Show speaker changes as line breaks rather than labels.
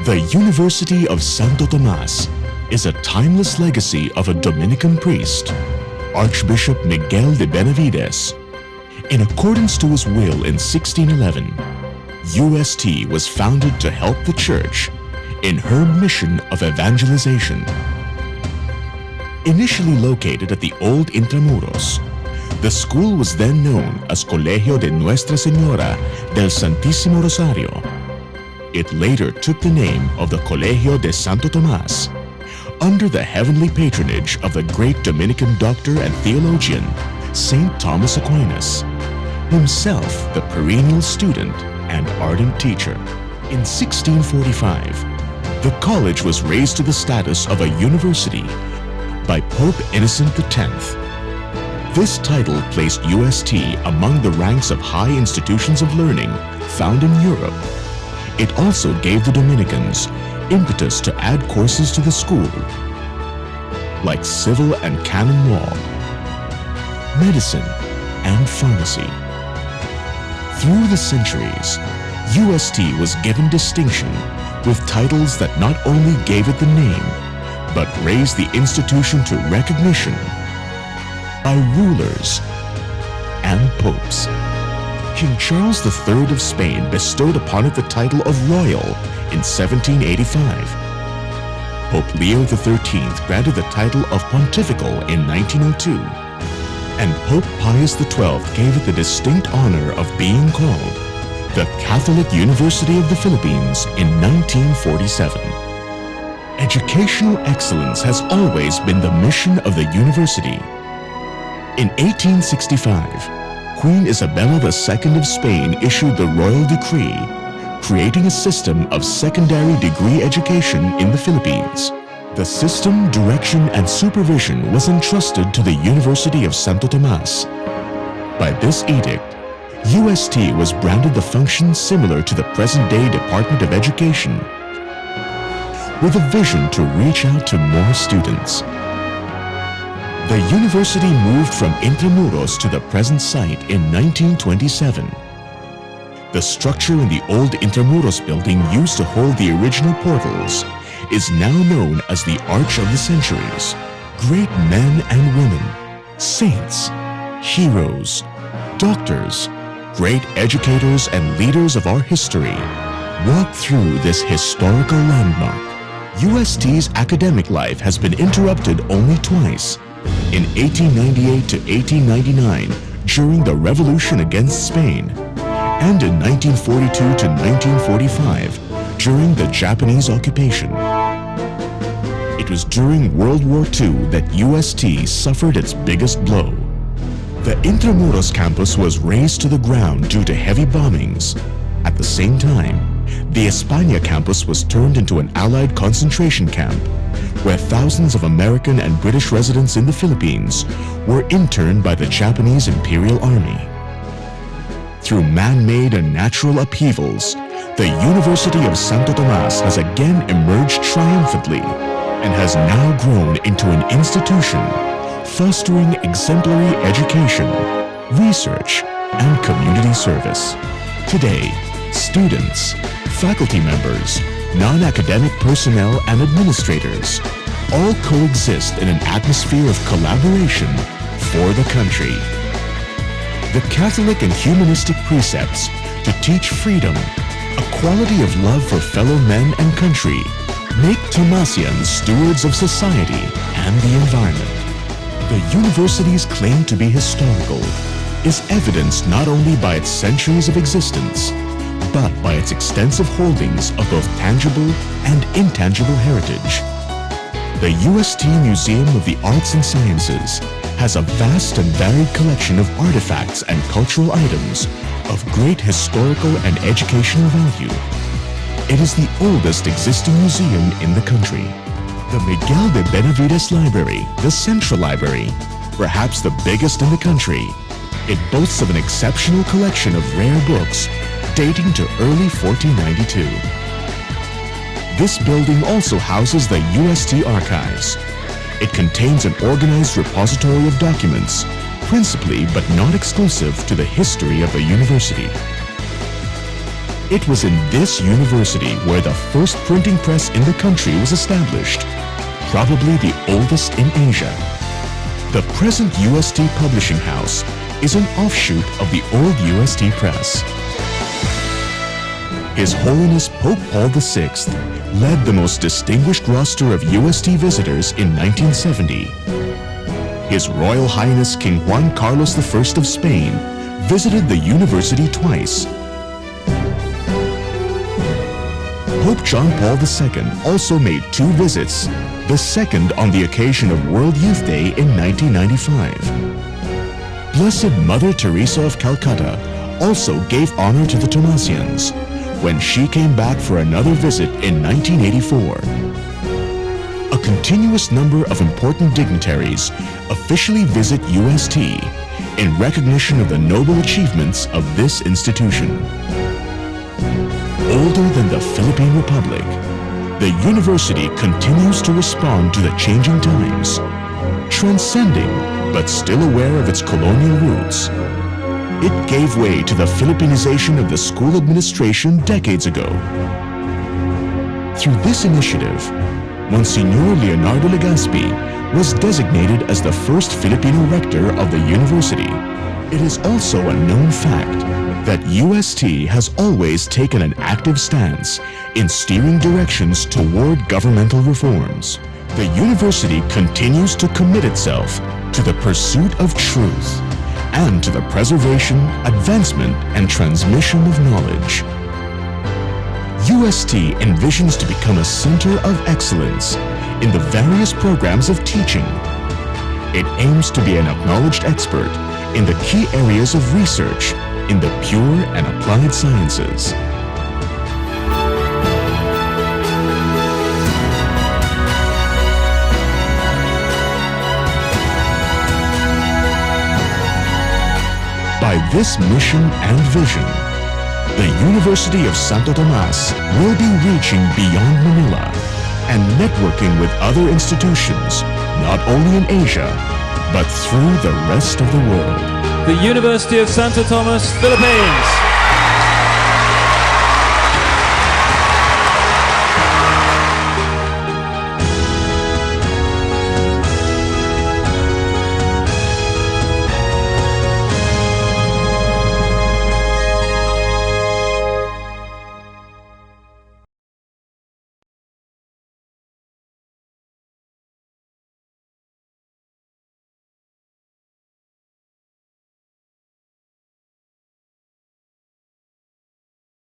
The University of Santo Tomas is a timeless legacy of a Dominican priest, Archbishop Miguel de Benavides. In accordance to his will in 1611, UST was founded to help the Church in her mission of evangelization. Initially located at the old Intramuros, the school was then known as Colegio de Nuestra Señora del Santísimo Rosario. It later took the name of the Colegio de Santo Tomas, under the heavenly patronage of the great Dominican doctor and theologian, Saint Thomas Aquinas, himself the perennial student and ardent teacher. In 1645, the college was raised to the status of a university by Pope Innocent X. This title placed UST among the ranks of high institutions of learning found in Europe. It also gave the Dominicans impetus to add courses to the school, like civil and canon law, medicine, and pharmacy. Through the centuries, UST was given distinction with titles that not only gave it the name, but raised the institution to recognition by rulers and popes. King Charles III of Spain bestowed upon it the title of Royal in 1785. Pope Leo XIII granted the title of Pontifical in 1902, and Pope Pius XII gave it the distinct honor of being called the Catholic University of the Philippines in 1947. Educational excellence has always been the mission of the university. In 1865, Queen Isabella II of Spain issued the Royal Decree, creating a system of secondary degree education in the Philippines. The system, direction, and supervision was entrusted to the University of Santo Tomas. By this edict, UST was branded the function similar to the present-day Department of Education, with a vision to reach out to more students. The university moved from Intramuros to the present site in 1927. The structure in the old Intramuros building used to hold the original portals is now known as the Arch of the Centuries. Great men and women, saints, heroes, doctors, great educators and leaders of our history walked through this historical landmark. UST's academic life has been interrupted only twice, in 1898 to 1899 during the Revolution against Spain, and in 1942 to 1945 during the Japanese occupation. It was during World War II that UST suffered its biggest blow. The Intramuros campus was razed to the ground due to heavy bombings. At the same time, the España campus was turned into an Allied concentration camp, where thousands of American and British residents in the Philippines were interned by the Japanese Imperial Army. Through man-made and natural upheavals, the University of Santo Tomas has again emerged triumphantly and has now grown into an institution fostering exemplary education, research, and community service. Today, students, faculty members, non-academic personnel, and administrators all coexist in an atmosphere of collaboration for the country. The Catholic and humanistic precepts to teach freedom, a quality of love for fellow men and country, make Tomasians stewards of society and the environment. The university's claim to be historical is evidenced not only by its centuries of existence, but by its extensive holdings of both tangible and intangible heritage. The UST Museum of the Arts and Sciences has a vast and varied collection of artifacts and cultural items of great historical and educational value. It is the oldest existing museum in the country. The Miguel de Benavides Library, the Central Library, perhaps the biggest in the country. It boasts of an exceptional collection of rare books dating to early 1492. This building also houses the UST Archives. It contains an organized repository of documents, principally but not exclusive to the history of the university. It was in this university where the first printing press in the country was established, probably the oldest in Asia. The present UST Publishing House is an offshoot of the old UST Press. His Holiness Pope Paul VI led the most distinguished roster of UST visitors in 1970. His Royal Highness King Juan Carlos I of Spain visited the university twice. Pope John Paul II also made 2 visits, the second on the occasion of World Youth Day in 1995. Blessed Mother Teresa of Calcutta also gave honor to the Thomasians when she came back for another visit in 1984. A continuous number of important dignitaries officially visit UST in recognition of the noble achievements of this institution. Older than the Philippine Republic, the university continues to respond to the changing times, transcending but still aware of its colonial roots. It gave way to the Philippinization of the school administration decades ago. Through this initiative, Monsignor Leonardo Legaspi was designated as the first Filipino rector of the university. It is also a known fact that UST has always taken an active stance in steering directions toward governmental reforms. The university continues to commit itself to the pursuit of truth and to the preservation, advancement, and transmission of knowledge. UST envisions to become a center of excellence in the various programs of teaching. It aims to be an acknowledged expert in the key areas of research in the pure and applied sciences. By this mission and vision, the University of Santo Tomas will be reaching beyond Manila and networking with other institutions, not only in Asia, but through the rest of the world.
The University of Santo Tomas, Philippines.